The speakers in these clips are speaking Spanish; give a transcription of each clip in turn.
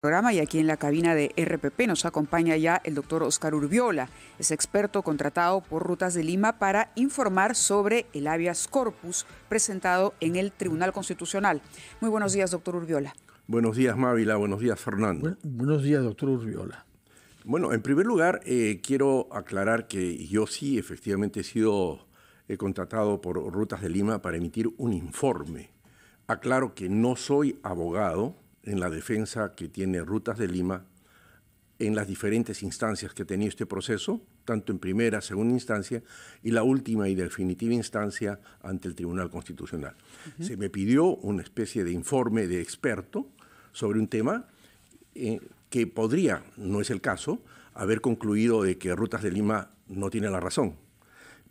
Programa y aquí en la cabina de RPP nos acompaña ya el doctor Oscar Urbiola, es experto contratado por Rutas de Lima para informar sobre el habeas corpus presentado en el Tribunal Constitucional. Muy buenos días, doctor Urbiola. Buenos días, Mávila. Buenos días, Fernando. Buenos días, doctor Urbiola. Bueno, en primer lugar, quiero aclarar que yo sí, efectivamente, he contratado por Rutas de Lima para emitir un informe. Aclaro que no soy abogado en la defensa que tiene Rutas de Lima en las diferentes instancias que ha tenido este proceso, tanto en primera, segunda instancia y la última y definitiva instancia ante el Tribunal Constitucional. Se me pidió una especie de informe de experto sobre un tema que podría, no es el caso, haber concluido de que Rutas de Lima no tiene la razón.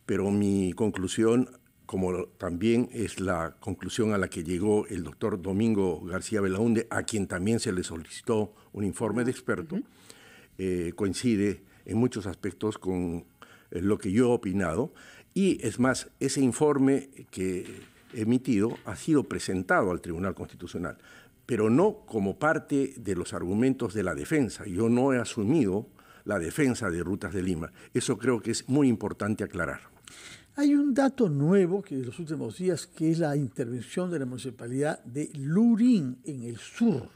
Pero mi conclusión, como también es la conclusión a la que llegó el doctor Domingo García Belaúnde, a quien también se le solicitó un informe de experto, coincide en muchos aspectos con lo que yo he opinado. Y es más, ese informe que he emitido ha sido presentado al Tribunal Constitucional, pero no como parte de los argumentos de la defensa. Yo no he asumido la defensa de Rutas de Lima. Eso creo que es muy importante aclarar. Hay un dato nuevo que en los últimos días, que es la intervención de la municipalidad de Lurín en el sur,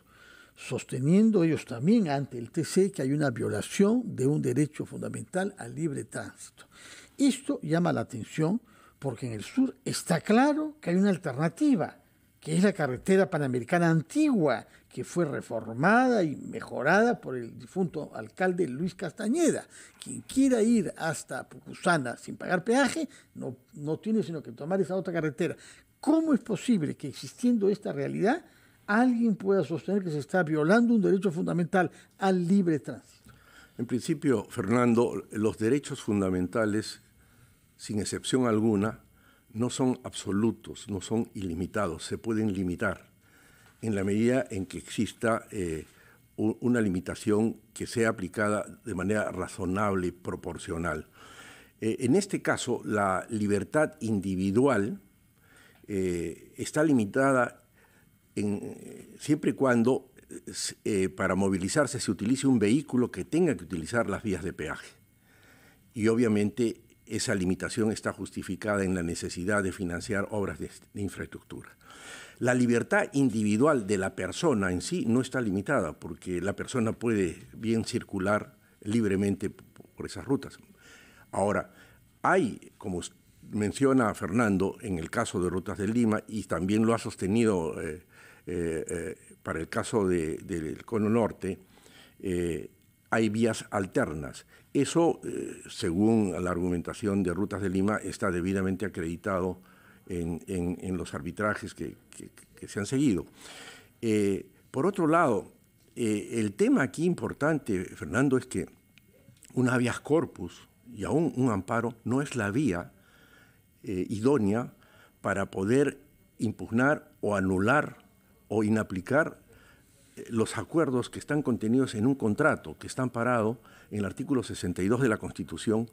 sosteniendo ellos también ante el TC que hay una violación de un derecho fundamental al libre tránsito. Esto llama la atención porque en el sur está claro que hay una alternativa, que es la carretera panamericana antigua, que fue reformada y mejorada por el difunto alcalde Luis Castañeda. Quien quiera ir hasta Pucusana sin pagar peaje, no tiene sino que tomar esa otra carretera. ¿Cómo es posible que, existiendo esta realidad, alguien pueda sostener que se está violando un derecho fundamental al libre tránsito? En principio, Fernando, los derechos fundamentales, sin excepción alguna, no son absolutos, no son ilimitados, se pueden limitar en la medida en que exista una limitación que sea aplicada de manera razonable y proporcional. En este caso, la libertad individual está limitada siempre y cuando para movilizarse se utilice un vehículo que tenga que utilizar las vías de peaje. Y obviamente esa limitación está justificada en la necesidad de financiar obras de infraestructura. La libertad individual de la persona en sí no está limitada, porque la persona puede bien circular libremente por esas rutas. Ahora, hay, como menciona Fernando, en el caso de Rutas de Lima, y también lo ha sostenido para el caso del Cono Norte, hay vías alternas. Eso, según la argumentación de Rutas de Lima, está debidamente acreditado en los arbitrajes que se han seguido. Por otro lado, el tema aquí importante, Fernando, es que un habeas corpus y aún un amparo no es la vía idónea para poder impugnar o anular o inaplicar los acuerdos que están contenidos en un contrato que está amparado en el artículo 62 de la Constitución,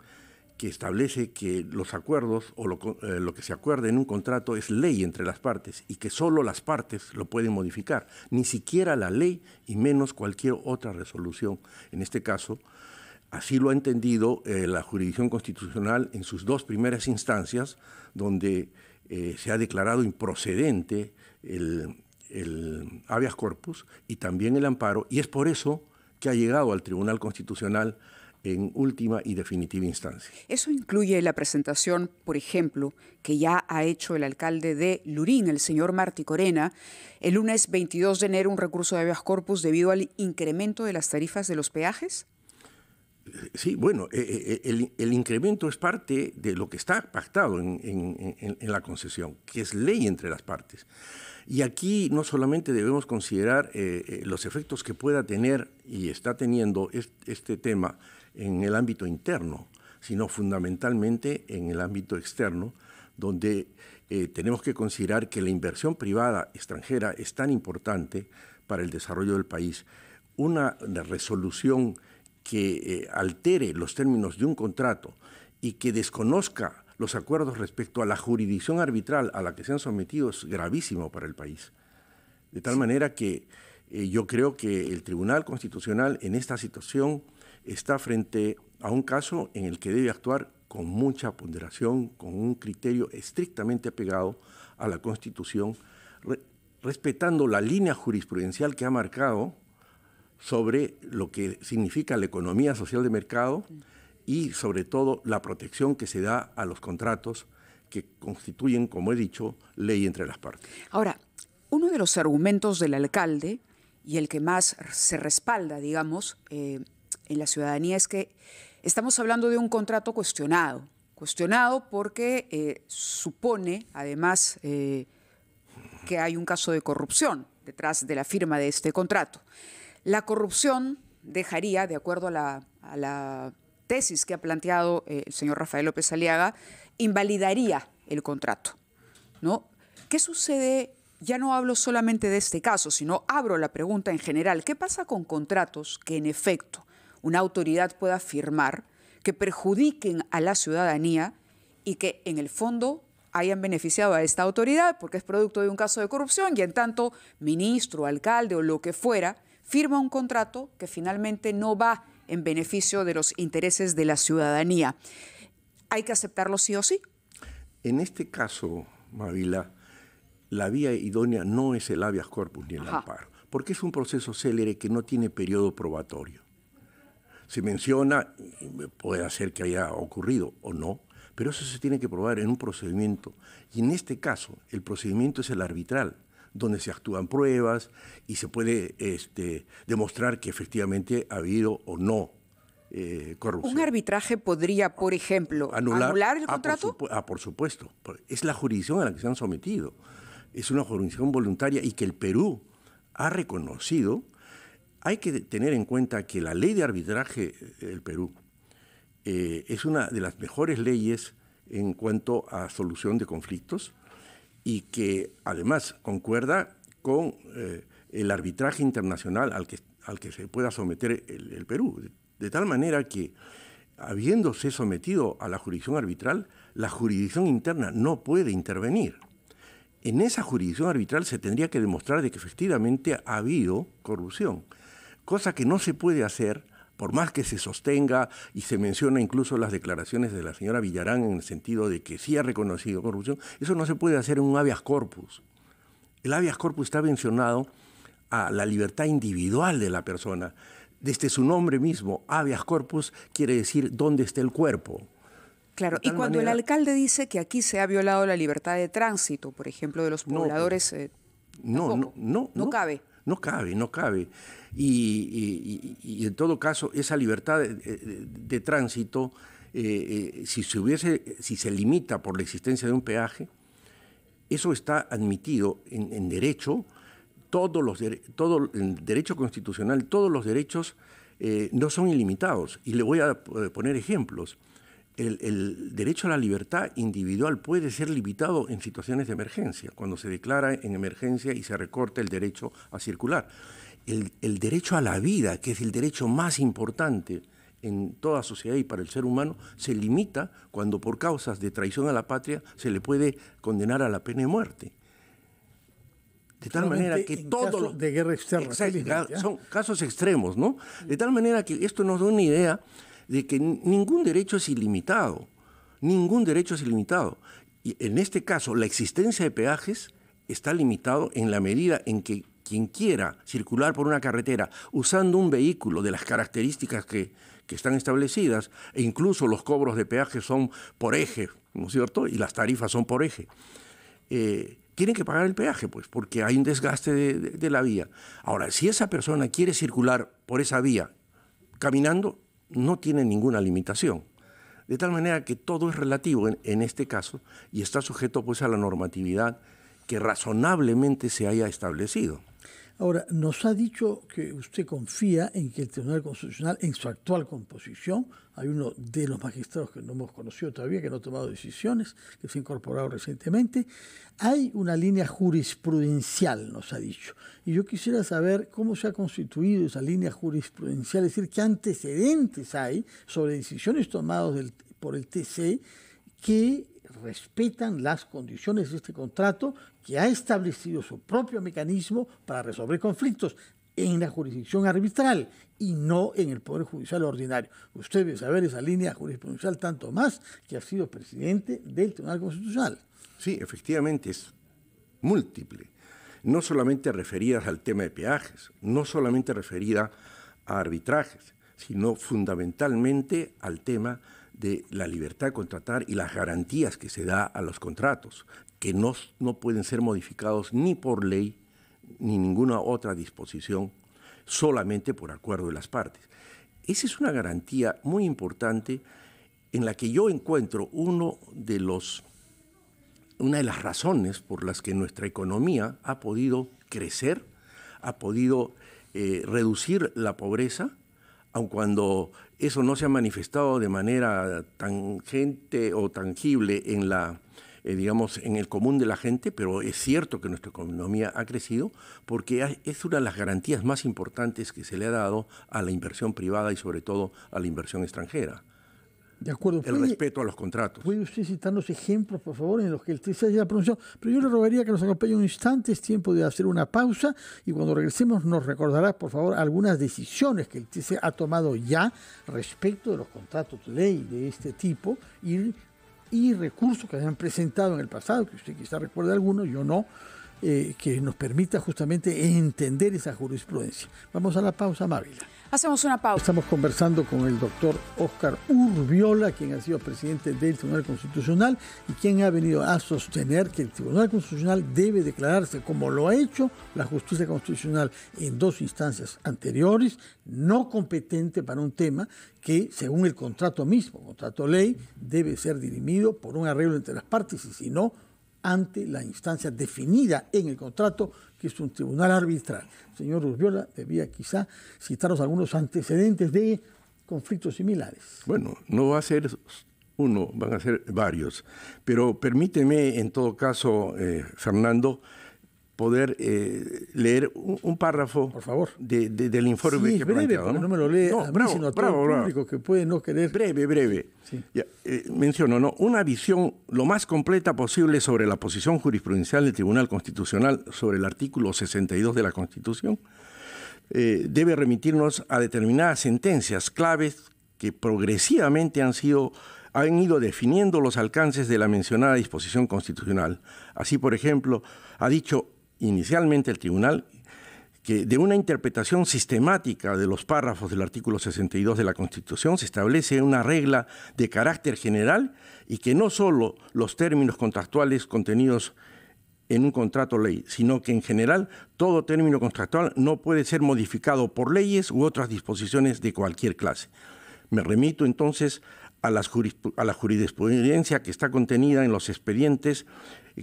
que establece que los acuerdos o lo que se acuerde en un contrato es ley entre las partes y que solo las partes lo pueden modificar, ni siquiera la ley y menos cualquier otra resolución. En este caso, así lo ha entendido la jurisdicción constitucional en sus dos primeras instancias, donde se ha declarado improcedente el habeas corpus y también el amparo, y es por eso que ha llegado al Tribunal Constitucional en última y definitiva instancia. Eso incluye la presentación, por ejemplo, que ya ha hecho el alcalde de Lurín, el señor Martí Corena, el lunes 22 de enero, un recurso de habeas corpus debido al incremento de las tarifas de los peajes. Sí, bueno, el incremento es parte de lo que está pactado en la concesión, que es ley entre las partes. Y aquí no solamente debemos considerar los efectos que pueda tener y está teniendo este tema en el ámbito interno, sino fundamentalmente en el ámbito externo, donde tenemos que considerar que la inversión privada extranjera es tan importante para el desarrollo del país. Una resolución que altere los términos de un contrato y que desconozca los acuerdos respecto a la jurisdicción arbitral a la que se han sometido es gravísimo para el país. De tal manera que Yo creo que el Tribunal Constitucional en esta situación está frente a un caso en el que debe actuar con mucha ponderación, con un criterio estrictamente apegado a la Constitución, respetando la línea jurisprudencial que ha marcado sobre lo que significa la economía social de mercado y sobre todo la protección que se da a los contratos que constituyen, como he dicho, ley entre las partes. Ahora, uno de los argumentos del alcalde y el que más se respalda, digamos, en la ciudadanía es que estamos hablando de un contrato cuestionado porque supone, además, que hay un caso de corrupción detrás de la firma de este contrato. La corrupción dejaría, de acuerdo a la tesis que ha planteado el señor Rafael López Aliaga, invalidaría el contrato, ¿no? ¿Qué sucede? Ya no hablo solamente de este caso, sino abro la pregunta en general. ¿Qué pasa con contratos que, en efecto, una autoridad pueda firmar, que perjudiquen a la ciudadanía y que, en el fondo, hayan beneficiado a esta autoridad porque es producto de un caso de corrupción y, en tanto, ministro, alcalde o lo que fuera, firma un contrato que finalmente no va en beneficio de los intereses de la ciudadanía? ¿Hay que aceptarlo sí o sí? En este caso, Mavila, la vía idónea no es el habeas corpus ni el amparo, porque es un proceso célere que no tiene periodo probatorio. Se menciona, puede ser que haya ocurrido o no, pero eso se tiene que probar en un procedimiento. Y en este caso, el procedimiento es el arbitral, donde se actúan pruebas y se puede demostrar que efectivamente ha habido o no corrupción. ¿Un arbitraje podría, por ejemplo, anular el contrato? Por supuesto. Es la jurisdicción a la que se han sometido. Es una jurisdicción voluntaria y que el Perú ha reconocido. Hay que tener en cuenta que la ley de arbitraje del Perú es una de las mejores leyes en cuanto a solución de conflictos y que además concuerda con el arbitraje internacional al que se pueda someter el Perú. De tal manera que, habiéndose sometido a la jurisdicción arbitral, la jurisdicción interna no puede intervenir. En esa jurisdicción arbitral se tendría que demostrar de que efectivamente ha habido corrupción, cosa que no se puede hacer por más que se sostenga y se menciona incluso las declaraciones de la señora Villarán en el sentido de que sí ha reconocido corrupción. Eso no se puede hacer en un habeas corpus. El habeas corpus está mencionado a la libertad individual de la persona. Desde su nombre mismo, habeas corpus quiere decir dónde está el cuerpo. Claro, y cuando el alcalde dice que aquí se ha violado la libertad de tránsito, por ejemplo, de los pobladores, no cabe. No cabe. Y en todo caso, esa libertad de tránsito, si se limita por la existencia de un peaje, eso está admitido en derecho. En derecho constitucional, todos los derechos no son ilimitados. Y le voy a poner ejemplos. El derecho a la libertad individual puede ser limitado en situaciones de emergencia, cuando se declara en emergencia y se recorta el derecho a circular. El derecho a la vida, que es el derecho más importante en toda sociedad y para el ser humano, se limita cuando por causas de traición a la patria se le puede condenar a la pena de muerte. De tal manera que todos los de guerra externa. Son casos extremos, ¿no? De tal manera que esto nos da una idea de que ningún derecho es ilimitado. Ningún derecho es ilimitado. Y en este caso, la existencia de peajes está limitado en la medida en que quien quiera circular por una carretera usando un vehículo de las características que están establecidas, e incluso los cobros de peaje son por eje, ¿no es cierto? Y las tarifas son por eje. Tienen que pagar el peaje, pues, porque hay un desgaste de la vía. Ahora, si esa persona quiere circular por esa vía caminando, no tiene ninguna limitación. De tal manera que todo es relativo en este caso y está sujeto, pues, a la normatividad que razonablemente se haya establecido. Ahora, nos ha dicho que usted confía en que el Tribunal Constitucional, en su actual composición, hay uno de los magistrados que no hemos conocido todavía, que no ha tomado decisiones, que se ha incorporado recientemente, hay una línea jurisprudencial, nos ha dicho. Y yo quisiera saber cómo se ha constituido esa línea jurisprudencial, es decir, qué antecedentes hay sobre decisiones tomadas por el TC que respetan las condiciones de este contrato que ha establecido su propio mecanismo para resolver conflictos. en la jurisdicción arbitral y no en el Poder Judicial ordinario. Usted debe saber esa línea jurisprudencial tanto más que ha sido presidente del Tribunal Constitucional. Sí, efectivamente es múltiple. No solamente referidas al tema de peajes, no solamente referida a arbitrajes, sino fundamentalmente al tema de la libertad de contratar y las garantías que se da a los contratos, que no pueden ser modificados ni por ley ni ninguna otra disposición, solamente por acuerdo de las partes. Esa es una garantía muy importante en la que yo encuentro una de las razones por las que nuestra economía ha podido crecer, ha podido reducir la pobreza, aun cuando eso no se ha manifestado de manera tangente o tangible en en el común de la gente, pero es cierto que nuestra economía ha crecido porque es una de las garantías más importantes que se le ha dado a la inversión privada y sobre todo a la inversión extranjera. De acuerdo. El respeto a los contratos. ¿Puede usted citarnos ejemplos, por favor, en los que el TC ya pronunció? Pero yo le rogaría que nos acompañe un instante, es tiempo de hacer una pausa y cuando regresemos nos recordará, por favor, algunas decisiones que el TC ha tomado ya respecto de los contratos de ley de este tipo y recursos que se han presentado en el pasado, que usted quizá recuerde algunos, yo no, que nos permita justamente entender esa jurisprudencia. Vamos a la pausa, Mávila. Hacemos una pausa. Estamos conversando con el doctor Óscar Urbiola, quien ha sido presidente del Tribunal Constitucional y quien ha venido a sostener que el Tribunal Constitucional debe declararse, como lo ha hecho la justicia constitucional en 2 instancias anteriores, no competente para un tema que, según el contrato mismo, contrato ley, debe ser dirimido por un arreglo entre las partes y si no, ante la instancia definida en el contrato, que es un tribunal arbitral. Señor Urbiola, debía quizá citarnos algunos antecedentes de conflictos similares. Bueno, no va a ser uno, van a ser varios, pero permíteme en todo caso, Fernando, poder leer un párrafo, por favor, del informe que he planteado. No me lo lee a mí, sino a todo el público que puede no querer. Breve. Sí. Ya, menciono, ¿no? Una visión lo más completa posible sobre la posición jurisprudencial del Tribunal Constitucional sobre el artículo 62 de la Constitución debe remitirnos a determinadas sentencias claves que progresivamente han ido definiendo los alcances de la mencionada disposición constitucional. Así, por ejemplo, ha dicho inicialmente el tribunal que de una interpretación sistemática de los párrafos del artículo 62 de la Constitución se establece una regla de carácter general y que no solo los términos contractuales contenidos en un contrato ley, sino que en general todo término contractual no puede ser modificado por leyes u otras disposiciones de cualquier clase. Me remito entonces a la jurisprudencia que está contenida en los expedientes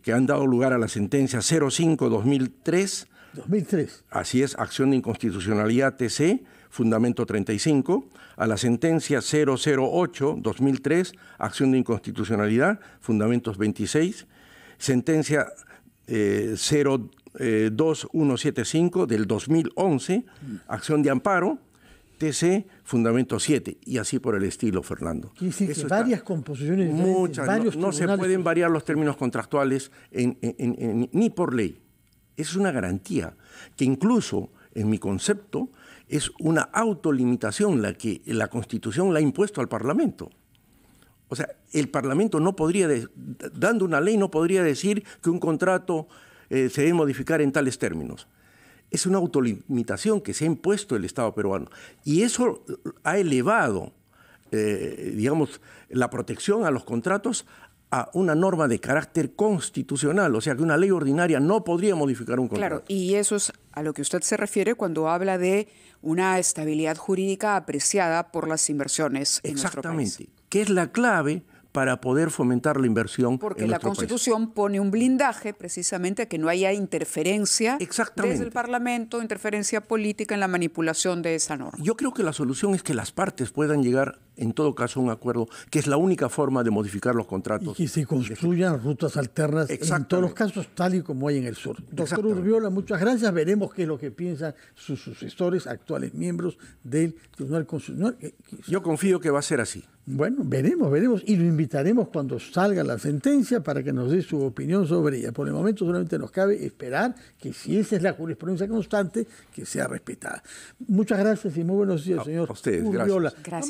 que han dado lugar a la sentencia 05-2003. 2003. Así es, acción de inconstitucionalidad TC, fundamento 35, a la sentencia 008-2003, acción de inconstitucionalidad, fundamentos 26, sentencia 02175 del 2011, acción de amparo, TC, fundamento 7, y así por el estilo, Fernando. Quiere decir que varias composiciones, muchas, varios no se pueden variar los términos contractuales ni por ley. Es una garantía que incluso, en mi concepto, es una autolimitación la que la Constitución la ha impuesto al Parlamento. O sea, el Parlamento no podría, dando una ley, no podría decir que un contrato se debe modificar en tales términos. Es una autolimitación que se ha impuesto el Estado peruano. Y eso ha elevado, la protección a los contratos a una norma de carácter constitucional, o sea que una ley ordinaria no podría modificar un contrato. Claro, y eso es a lo que usted se refiere cuando habla de una estabilidad jurídica apreciada por las inversiones en nuestro país. Exactamente, que es la clave para poder fomentar la inversión porque en la nuestro Constitución pone un blindaje precisamente que no haya interferencia desde el Parlamento, interferencia política en la manipulación de esa norma. Yo creo que la solución es que las partes puedan llegar en todo caso un acuerdo, que es la única forma de modificar los contratos. Y que se construyan rutas alternas en todos los casos, tal y como hay en el sur. Doctor Urbiola, muchas gracias. Veremos qué es lo que piensan sus sucesores, actuales miembros del Tribunal Constitucional. Yo confío que va a ser así. Bueno, veremos y lo invitaremos cuando salga la sentencia para que nos dé su opinión sobre ella. Por el momento solamente nos cabe esperar que si esa es la jurisprudencia constante, que sea respetada. Muchas gracias y muy buenos días, señor a ustedes, Urbiola. Gracias.